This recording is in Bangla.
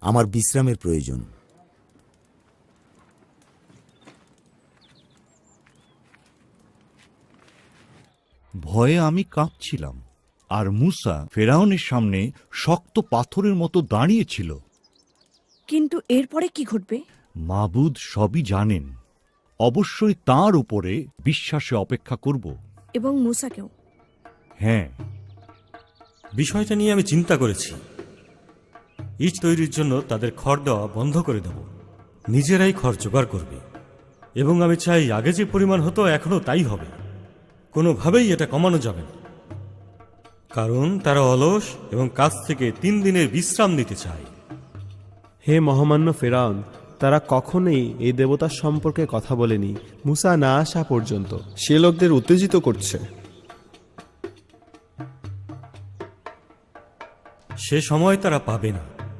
আমার বিশ্রামের প্রয়োজন। ভয়ে আমি কাঁপছিলাম, আর মূসা ফেরাউনের সামনে শক্ত পাথরের মতো দাঁড়িয়েছিল। কিন্তু এরপরে কি ঘটবে? মাবুদ সবই জানেন। অবশ্যই তাঁর উপরে বিশ্বাসে অপেক্ষা করব। এবং মূসাকেও। হ্যাঁ, বিষয়টা নিয়ে আমি চিন্তা করেছি। ইট তৈরির জন্য তাদের খড় দেওয়া বন্ধ করে দেব, নিজেরাই খড় জোগাড় করবে। এবং আমি চাই আগে যে পরিমাণ হতো এখনও তাই হবে, কোনোভাবেই এটা কমানো যাবে না। কারণ তারা অলস এবং কাজ থেকে 3 দিনের বিশ্রাম নিতে চায়। হে মহামান্য ফেরাউন, তারা কখনোই এই দেবতার সম্পর্কে কথা বলেনি মুসা না আসা পর্যন্ত। সে লোকদের উত্তেজিত করছে। সে সময় তারা পাবে না।